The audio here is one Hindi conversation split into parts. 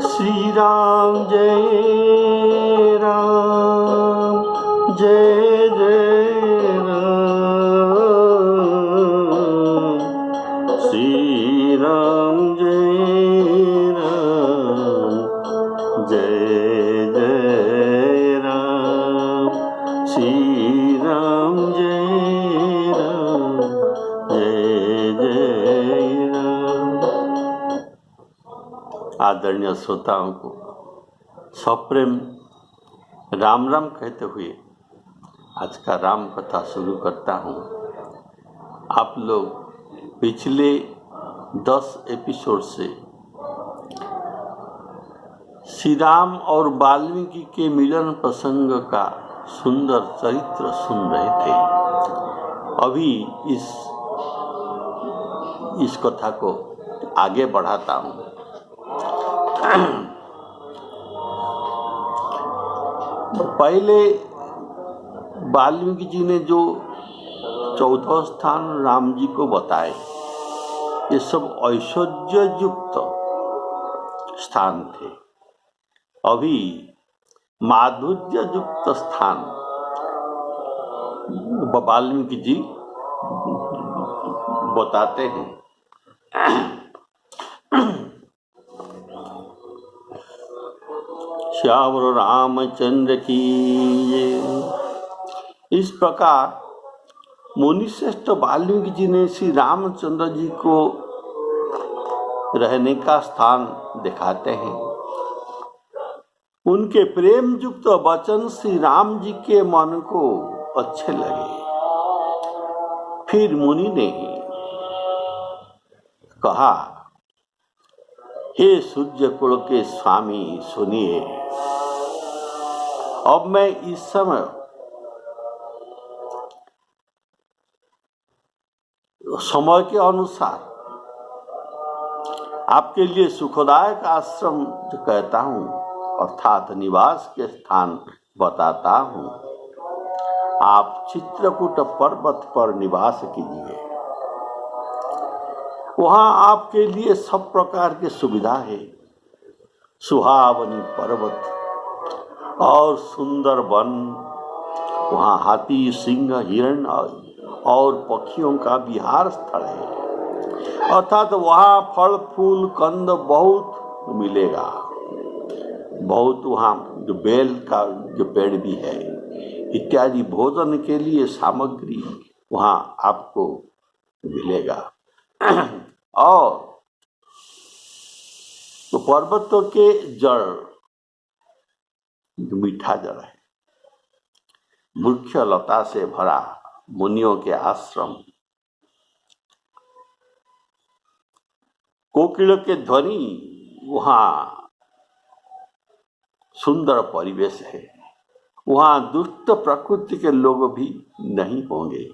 श्री राम जय राम जय जय राम। श्री राम जय राम जय जय राम। श्री राम जय राम जय जय राम। आदरणीय श्रोताओं को सप्रेम राम राम कहते हुए आज का राम कथा शुरू करता हूँ। आप लोग पिछले 10 एपिसोड से श्री राम और वाल्मीकि के मिलन प्रसंग का सुंदर चरित्र सुन रहे थे। अभी इस कथा को आगे बढ़ाता हूँ। पहले वाल्मीकि जी ने जो 14 स्थान राम जी को बताए, ये सब ऐश्वर्य युक्त स्थान थे। अभी माधुर्य युक्त स्थान वाल्मीकि जी बताते हैं। श्यावर रामचंद्र की जय। इस प्रकार मुनिश्रेष्ठ वाल्मीकि जी ने श्री रामचंद्र जी को रहने का स्थान दिखाते हैं। उनके प्रेम युक्त वचन श्री राम जी के मन को अच्छे लगे। फिर मुनि ने कहा, हे सूर्य कुल के स्वामी सुनिए, अब मैं इस समय के अनुसार आपके लिए सुखदायक आश्रम जो कहता हूँ, अर्थात निवास के स्थान बताता हूँ। आप चित्रकूट पर्वत पर निवास कीजिए। वहाँ आपके लिए सब प्रकार की सुविधा है। सुहावनी पर्वत और सुंदर वन, वहाँ हाथी, सिंह, हिरण और पक्षियों का विहार स्थल है। अर्थात वहाँ फल फूल कंद बहुत मिलेगा। बहुत वहाँ जो बेल का जो पेड़ भी है इत्यादि भोजन के लिए सामग्री वहाँ आपको मिलेगा। और तो पर्वतों के जड़ मीठा जल है, वृक्ष लता से भरा मुनियों के आश्रम, कोकिल के ध्वनि, वहाँ सुंदर परिवेश है। वहाँ दुष्ट प्रकृति के लोग भी नहीं होंगे।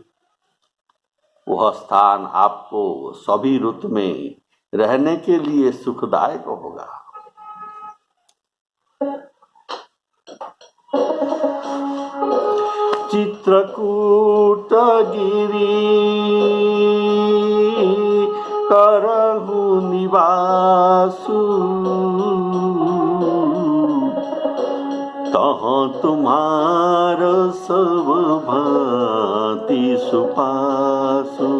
वह स्थान आपको सभी ऋतु में रहने के लिए सुखदायक होगा। चित्रकूट गिरी करहु निवासु, तहाँ तुम्हार सब भांति सुपासु।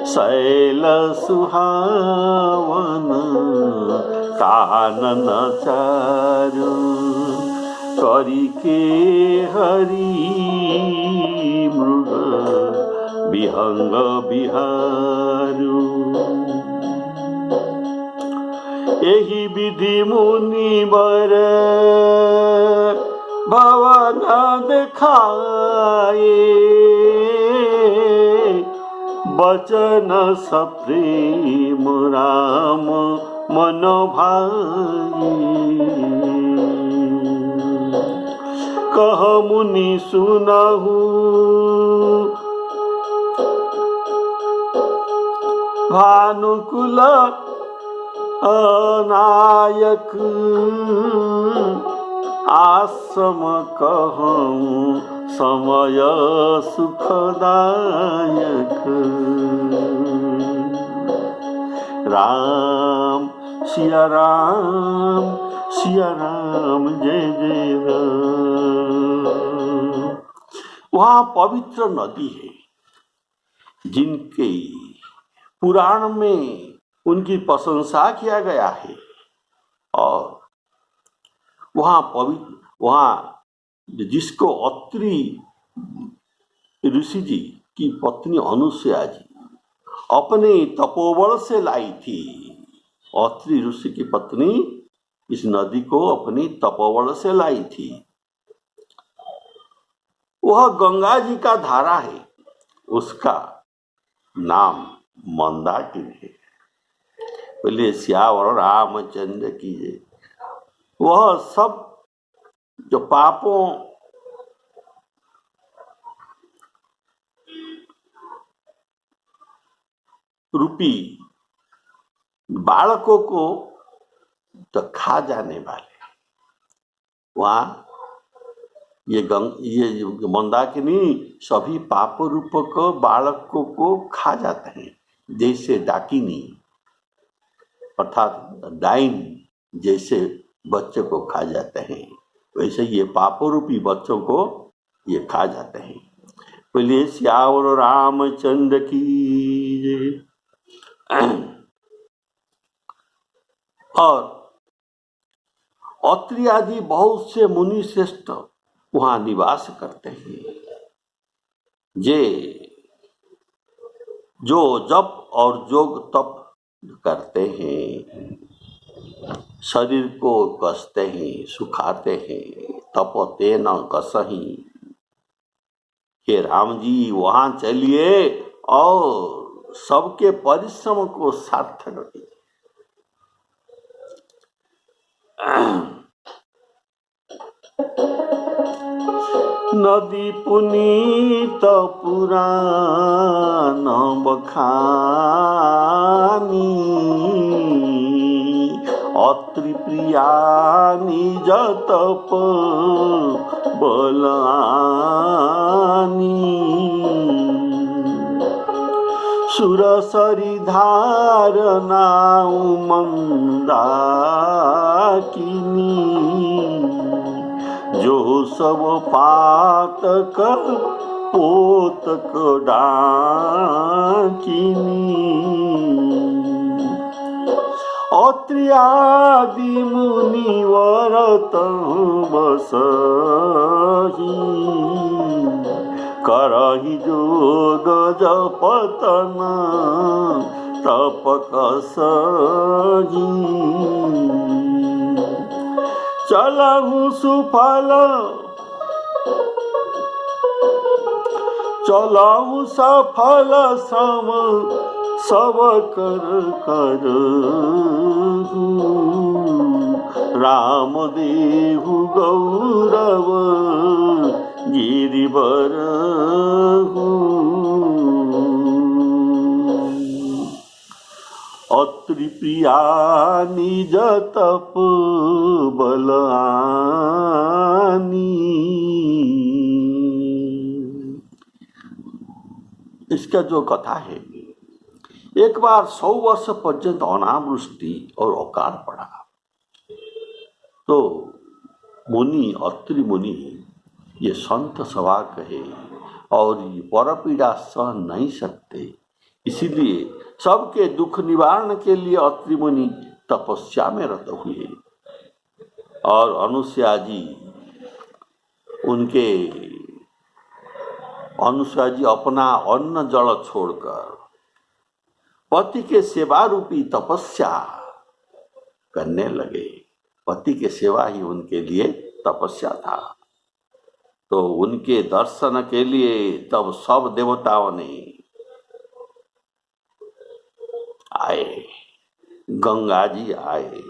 शैल सुहावन कानन चारु, करिके हरि मृग विहंग बिहारु। यही विधि मुनिवर भवन दिखाए, बचन सप्रेम राम मन भाई। कह मुनि सुनहु भानुकुल अनायक, आश्रम कहूँ समय सुखदायक। राम सिया राम जय जय राम। वहाँ पवित्र नदी है जिनके पुराण में उनकी प्रशंसा किया गया है, और वहाँ जिसको अत्रि ऋषि जी की पत्नी अनुसुया जी अपने तपोबल से लाई थी। अत्रि ऋषि की पत्नी इस नदी को अपनी तपोबल से लाई थी। वह गंगा जी का धारा है, उसका नाम मंदाकिनी है। बोले सियावर रामचंद्र की जय। वह सब जो पापों रूपी बालकों को तो खा जाने वाले, वहाँ ये मंदाकिनी सभी पाप रूप को बालकों को खा जाते हैं। जैसे डाकिनी अर्थात डाइन जैसे बच्चों को खा जाते हैं, वैसे ये पाप रूपी बच्चों को ये खा जाते हैं। बोलिए सियावर रामचंद्र की जय। और अत्रि आदि बहुत से मुनि श्रेष्ठ वहाँ निवास करते हैं, जो जप और जोग तप करते हैं, शरीर को कसते हैं, सुखाते हैं। तपते न कसही। हे राम जी वहाँ चलिए और सबके परिश्रम को सार्थक कीजिए। नदी पुनीत पुराण बखानी, अत्रि प्रिया निज तप बलानी। सुरसरी धारनाउ मंदाकिनी, जो सब पातक पोतक डाकिनी। अत्रि आदि मुनिवर बसही, करहि जोग जपतन तप कसही। चलहु सुफल चलहु सफल सम सब कर राम देहु गौरव गिरिवर। अत्रि प्रिया निज तप बलानी। इसका जो कथा है, एक बार 100 वर्ष पर्यंत अनावृष्टि और अकाल पड़ा, तो मुनि अत्रि मुनि ये संत सभा कहे और ये पर पीड़ा सह नहीं सकते, इसीलिए सबके दुख निवारण के लिए अत्रि मुनि तपस्या में रत हुए। और अनुसुया जी अपना अन्न जल छोड़कर पति के सेवा रूपी तपस्या करने लगे। पति के सेवा ही उनके लिए तपस्या था। तो उनके दर्शन के लिए तब सब देवताओं ने आए, गंगा जी आए,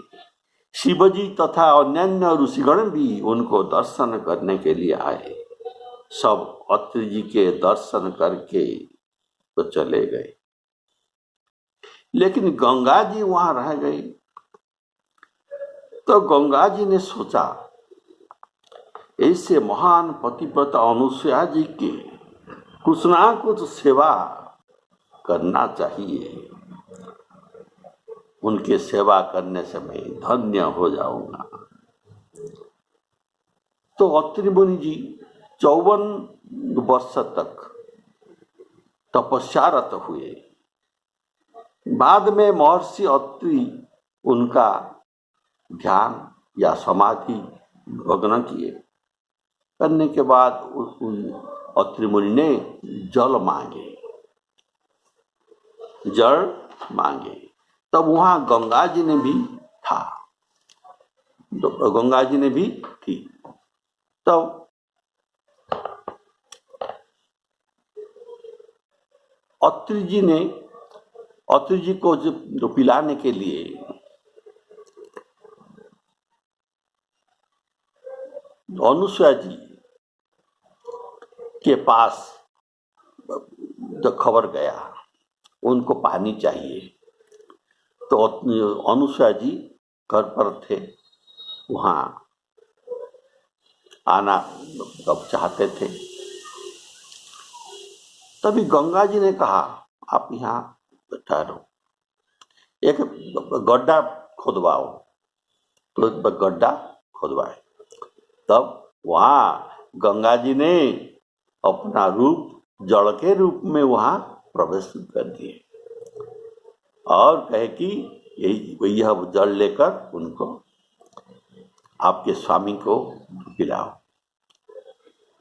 शिवजी तथा अन्य ऋषिगण भी उनको दर्शन करने के लिए आए। सब अत्रि जी के दर्शन करके तो चले गए, लेकिन गंगा जी वहां रह गई। तो गंगा जी ने सोचा ऐसे महान पतिव्रता अनुसुया जी की कुछ ना कुछ सेवा करना चाहिए। उनके सेवा करने से मैं धन्य हो जाऊंगा। तो अत्रि मुनि जी 54 वर्ष तक तपस्यारत हुए। बाद में महर्षि अत्रि उनका ध्यान या समाधि भग्न किए। करने के बाद अत्रि मुनि ने जल मांगे। तब वहां गंगा जी ने भी था, गंगा जी ने भी थी। तब अत्रि जी को जो पिलाने के लिए अनुसुया जी के पास जब खबर गया उनको पानी चाहिए, तो अनुसुया जी घर पर थे, वहां आना अब चाहते थे। तभी गंगा जी ने कहा आप यहाँ ठहरो, एक गड्ढा खोदवाओ। तो गड्ढा खोदवाए। तब वहां गंगा जी ने अपना रूप जड़ के रूप में वहां प्रवेश कर दिए और कहे कि यह जल लेकर उनको आपके स्वामी को पिलाओ।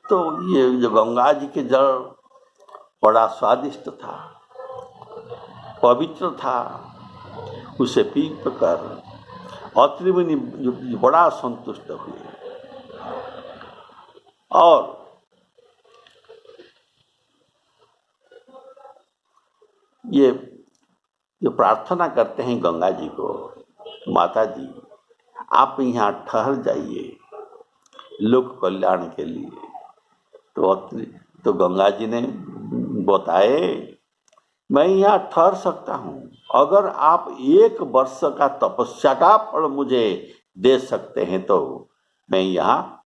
तो ये जो गंगा जी के जल बड़ा स्वादिष्ट था, पवित्र था। उसे पी कर अत्रि मुनि बड़ा संतुष्ट हुए और ये जो प्रार्थना करते हैं गंगा जी को, माता जी आप यहाँ ठहर जाइए लोक कल्याण के लिए। तो गंगा जी ने बताए मैं यहाँ ठहर सकता हूँ, अगर आप 1 वर्ष का तपस्या का फल मुझे दे सकते हैं तो मैं यहाँ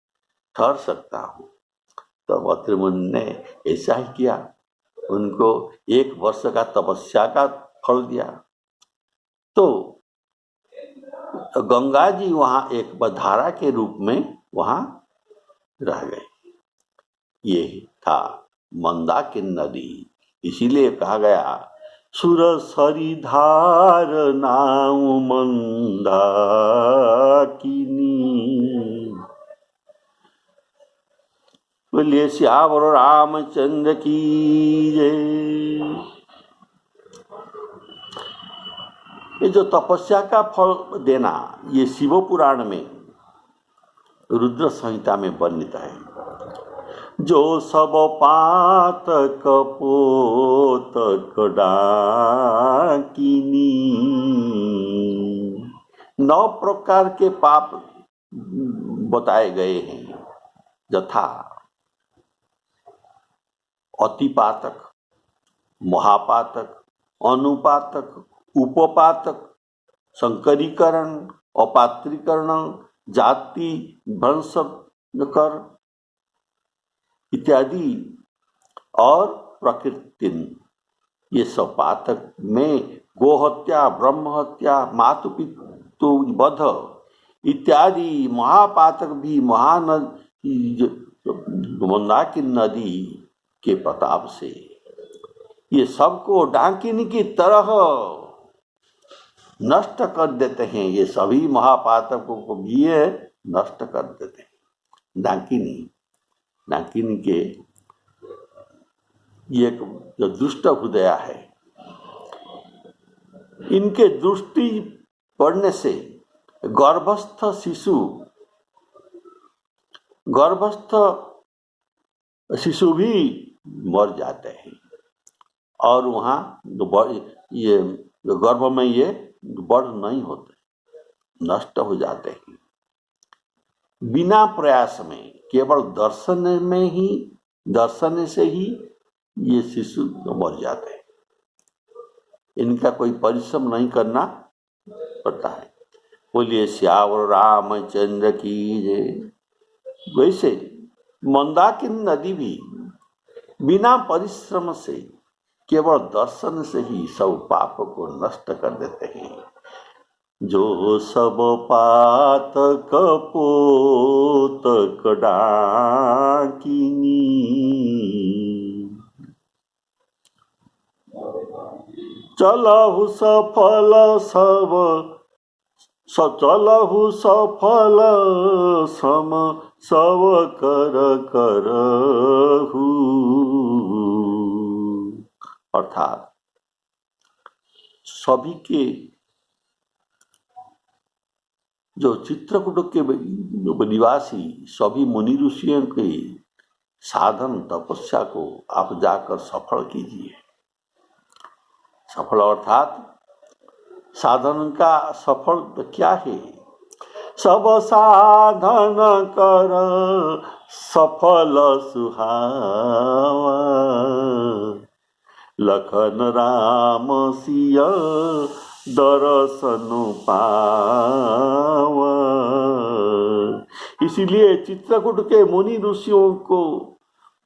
ठहर सकता हूँ। तो अत्रि मुनि ने ऐसा ही किया, उनको 1 वर्ष का तपस्या का फल दिया। तो गंगा जी वहाँ एक धारा के रूप में वहाँ रह गए। ये था मंदाकिनी नदी। इसीलिए कहा गया सुरसरी धार नाम मंदाकिनी। बोलिए श्यावर रामचंद्र की जय। ये जो तपस्या का फल देना, ये शिव पुराण में रुद्र संहिता में वर्णित है। जो सब पातक पोतक डाकिनी, 9 प्रकार के पाप बताए गए हैं, यथा अतिपातक, महापातक, अनुपातक, उपपातक, संकरीकरण, अपात्रीकरण, जाति भ्रंश कर इत्यादि और प्रकृति। ये सब पातक में गोहत्या, ब्रह्महत्या, मातुपितु वध इत्यादि महापातक भी मंदाकिनी नदी के प्रताप से ये सबको डाकिनी की तरह नष्ट कर देते हैं। ये सभी महापातकों को भी नष्ट कर देते हैं। डाकिनी के ये जो दुष्ट हृदय है, इनके दृष्टि पड़ने से गर्भस्थ शिशु भी मर जाते हैं और वहाँ ये गर्भ में ये बढ़ नहीं होते, नष्ट हो जाते हैं। बिना प्रयास में, केवल दर्शन से ही ये शिशु मर जाते हैं। इनका कोई परिश्रम नहीं करना पड़ता है। बोलिए श्यावर रामचंद्र की जय। वैसे मंदाकिनी नदी भी बिना परिश्रम से, केवल दर्शन से ही सब पाप को नष्ट कर देते हैं। जो सब पातक पोतक डाकिनी, चलहु सफल सब चलहु सफल सम सब कर करहु। अर्थात सभी के जो चित्रकूट के निवासी सभी मुनि ऋषियों के साधन तपस्या को आप जाकर सफल कीजिए। सफल अर्थात साधन का सफल क्या है? सब साधन कर सफल सुहावा, लखन राम सिय दर्शन पावा। इसीलिए चित्रकूट के मुनि ऋषियों को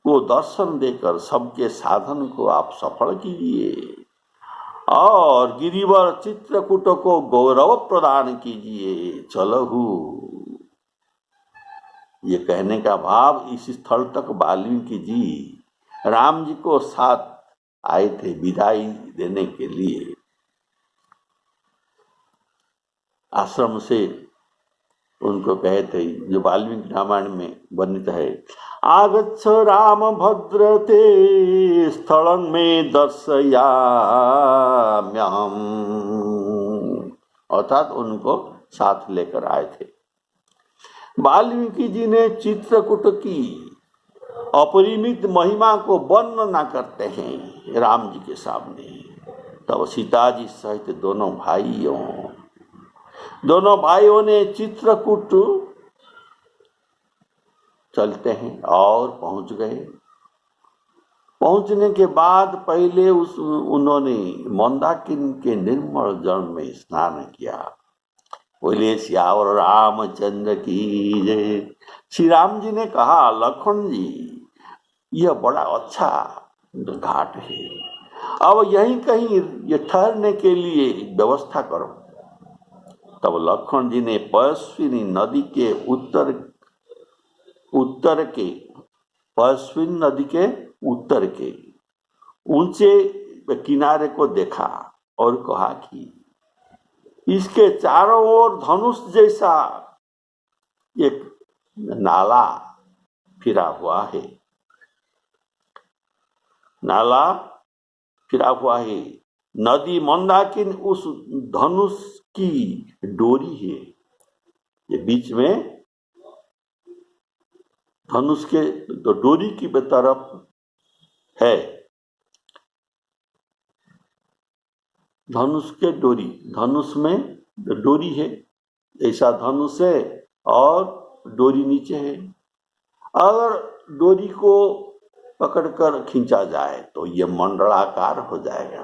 दर्शन देकर सबके साधन को आप सफल कीजिए और गिरिवर चित्रकूट को गौरव प्रदान कीजिए। चलहु, ये कहने का भाव इस स्थल तक वाल्मीकि जी राम जी को साथ आए थे विदाई देने के लिए। आश्रम से उनको कहे थे, जो वाल्मीकि रामायण में वर्णित है, आगच्छ राम भद्रते स्थलं में दर्शयाम्यहम्, अर्थात उनको साथ लेकर आए थे। वाल्मीकि जी ने चित्रकूट की अपरिमित महिमा को वर्णना करते हैं राम जी के सामने। तब सीता जी सहित दोनों भाइयों ने चित्रकूट चलते हैं और पहुंच गए। पहुंचने के बाद पहले उन्होंने मंदाकिनी के निर्मल जल में स्नान किया। बोले सियावर रामचंद्र की जय। श्री राम जी ने कहा, लखन जी यह बड़ा अच्छा घाट है, अब यहीं कहीं ये ठहरने के लिए व्यवस्था करो। तब लक्ष्मण जी ने पयस्विनी नदी के उत्तर के ऊंचे किनारे को देखा और कहा कि इसके चारों ओर धनुष जैसा एक नाला फिरा हुआ है। नदी मंदाकिनी उस धनुष की डोरी है। ये बीच में धनुष के तो डोरी की तरफ है। धनुष में डोरी है, ऐसा धनुष है और डोरी नीचे है। अगर डोरी को पकड़कर खींचा जाए तो ये मंडलाकार हो जाएगा।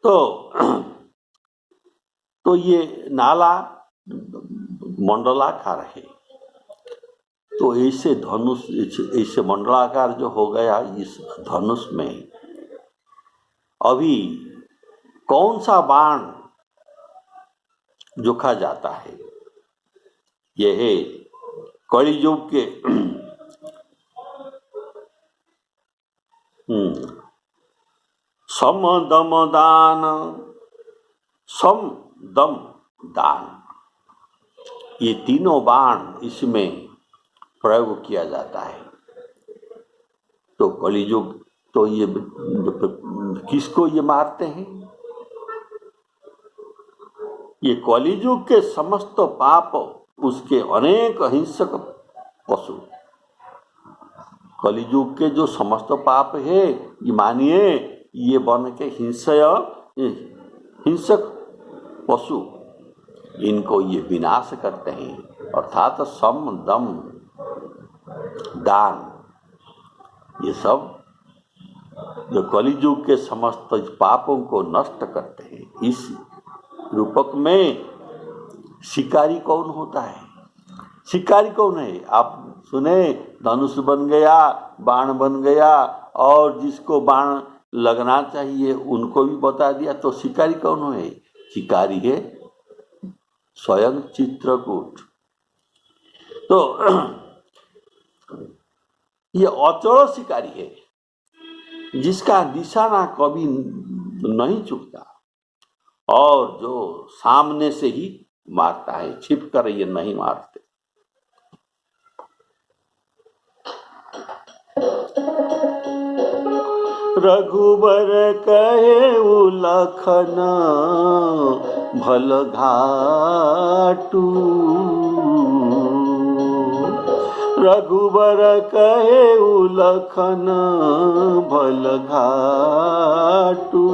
तो ये नाला मंडलाकार है। तो ऐसे मंडलाकार जो हो गया इस धनुष में, अभी कौन सा बाण जोखा जाता है? यह है कलियुग के सम दम दान, ये तीनों बाण इसमें प्रयोग किया जाता है। तो कलियुग तो ये किसको ये मारते हैं? ये कलियुग के समस्त पाप, उसके अनेक हिंसक पशु, कलियुग के जो समस्त पाप है, ये मानिए ये बन के हिंसक पशु, इनको ये विनाश करते हैं। अर्थात सम दम दान, ये सब जो कलियुग के समस्त पापों को नष्ट करते हैं। इस रूपक में शिकारी कौन होता है? शिकारी कौन है? आप सुने, धनुष बन गया, बाण बन गया, और जिसको बाण लगना चाहिए उनको भी बता दिया। तो शिकारी कौन है? शिकारी है स्वयं चित्रकूट। तो ये अचल शिकारी है जिसका निशाना कभी नहीं चूकता और जो सामने से ही मारता है, छिप कर ये नहीं मारते। रघुबर कहे उलखन भल घाटू, रघुबर कहे उलखन भल घाटू,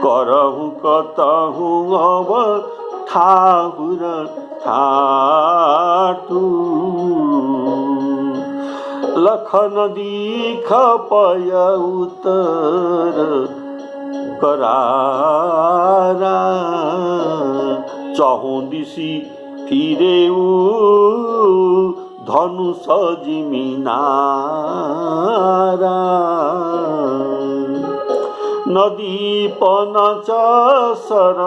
करहु कतहु अब ठाकुर ठाटू, लखन दीख पय उतर करारा, चहुं दिसी फिरेऊ धनुष जिमिनारा, नदी पनच सर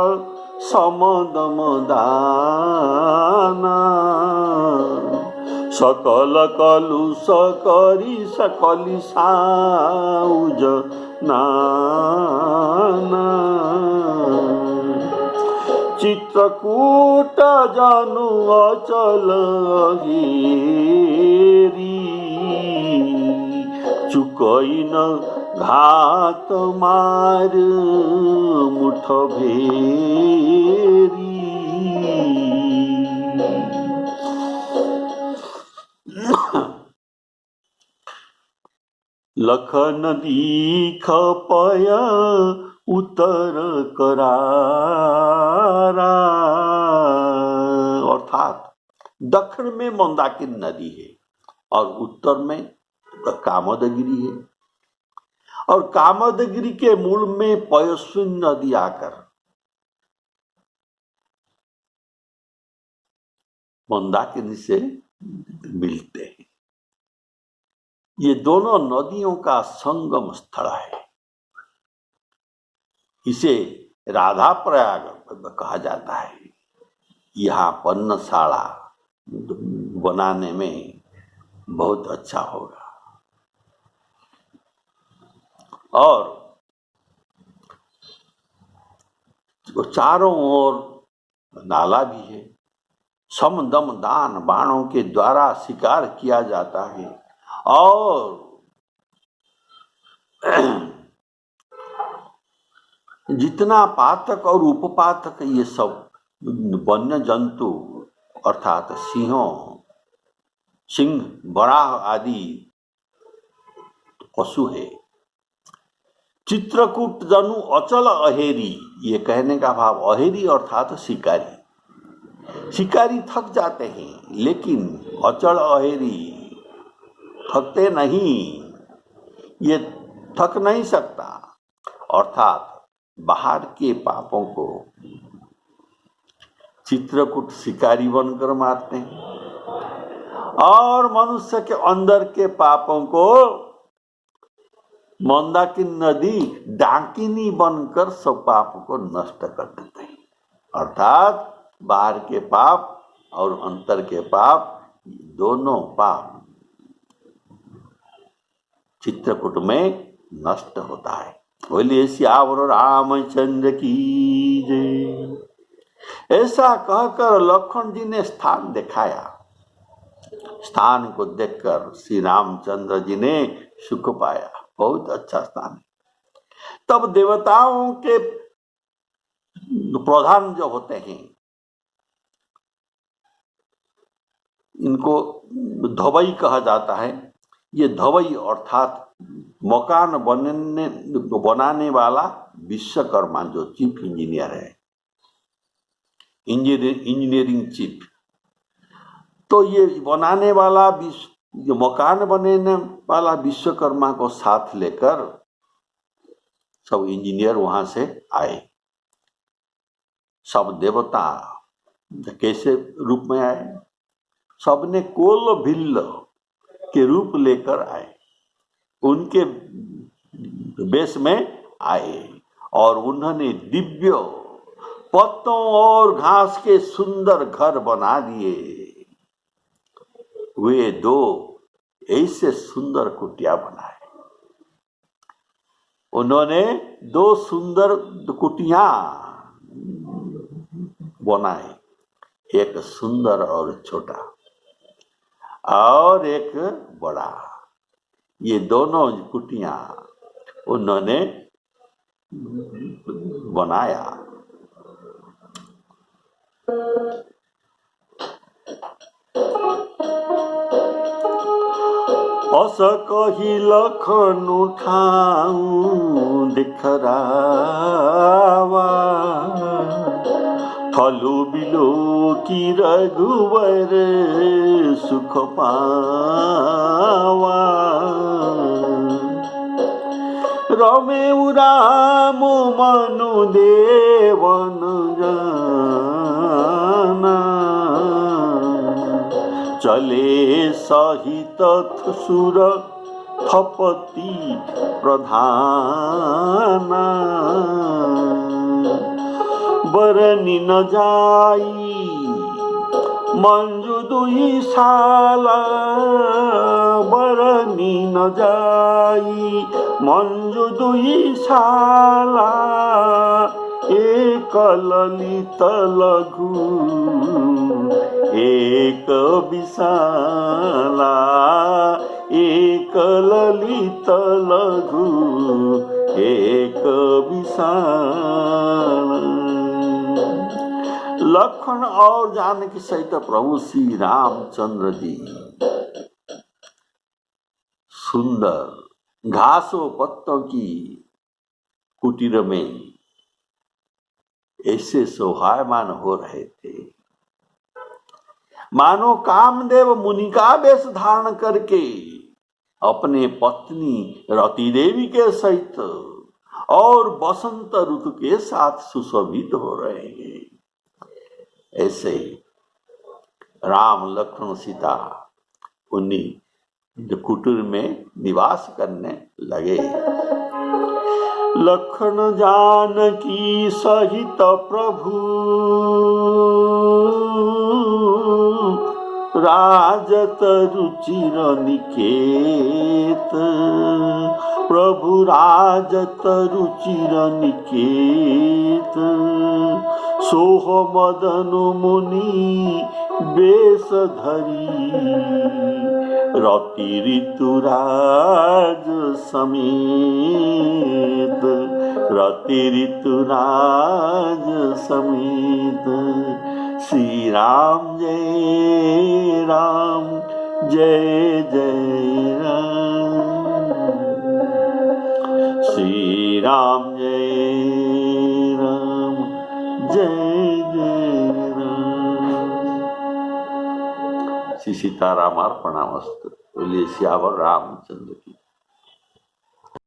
समदम दाना, सकल कलुष करी सकली साउज नाना, चित्रकूट जानु अचल हेरी, चुकैन घात मार मुठ भेरी, लखन दीख पय उतर करारा। अर्थात दक्षिण में मंदाकिनी नदी है और उत्तर में कामदगिरी है, और कामदगिरी के मूल में पयस्विनी नदी आकर मंदाकिनी से मिलते हैं। ये दोनों नदियों का संगम स्थल है। इसे राधा प्रयाग कहा जाता है। यहाँ पर्णशाला बनाने में बहुत अच्छा होगा। और चारों ओर नाला भी है। सम दम दान बाणों के द्वारा शिकार किया जाता है। और जितना पातक और उपपातक ये सब वन्य जंतु अर्थात सिंह बराह आदि पशु है। चित्रकूट जनु अचल अहेरी, ये कहने का भाव अहेरी अर्थात शिकारी। शिकारी थक जाते हैं लेकिन अचल अहेरी थकते नहीं, ये थक नहीं सकता। अर्थात बाहर के पापों को चित्रकूट शिकारी बनकर मारते हैं और मनुष्य के अंदर के पापों को मंदाकिनी नदी डाकिनी बनकर सब पाप को नष्ट कर देते हैं। अर्थात बाहर के पाप और अंतर के पाप, दोनों पाप चित्रकूट में नष्ट होता है। बोलिए सियावर रामचंद्र की जय। ऐसा कहकर लक्ष्मण जी ने स्थान दिखाया। स्थान को देखकर श्री रामचंद्र जी ने सुख पाया। बहुत अच्छा स्थान है। तब देवताओं के प्रधान जो होते हैं, इनको धवई कहा जाता है। ये धवई अर्थात मकान बनाने वाला विश्वकर्मा, जो चीफ इंजीनियर है, इंजीनियरिंग चीफ। तो ये बनाने वाला जो मकान बनाने वाला विश्वकर्मा को साथ लेकर सब इंजीनियर वहां से आए। सब देवता कैसे रूप में आए? सबने कोल भिल्ल के रूप लेकर आए। उनके वेश में आए और उन्होंने दिव्य पत्तों और घास के सुंदर घर बना दिए। वे दो ऐसे सुंदर कुटिया बनाए। उन्होंने दो सुंदर कुटिया बनाए, एक सुंदर और छोटा और एक बड़ा। ये दोनों कुटिया उन्होंने बनाया। अस कही लखन उठाऊं दिखरावा, थलु बिलो की रघुवर सुख पावा। रमे राम मनु देवन जाना, चले सहित सुर थपति प्रधाना। बरनी न जाई मंजू दुई साला, बरनी न जाई मंजू दुई साला। एक ललित लघु एक विशाला, एक ललित लघु एक विशाला। लखन और जानकी सहित प्रभु श्री रामचंद्र जी सुंदर घासों पत्तों की कुटीर में ऐसे शोभायमान हो रहे थे मानो कामदेव मुनि का वेश धारण करके अपने पत्नी रति देवी के सहित और बसंत ऋतु के साथ सुशोभित हो रहे हैं। ऐसे राम लक्ष्मण सीता उन्हीं कुटीर में निवास करने लगे। लखन जानकी सहित प्रभु राजत रुचिर निकेत, प्रभु राजत रुचिर निकेत। सोह मदन मुनि बेश धरी, रति ऋतुराज समेत, रति ऋतुराज समेत। श्री राम जय राम जय जय राम, श्री राम जय राम जय जय राम। श्री सीताराम अर्पणामस्तु। बोलिए सियावर रामचंद्र की।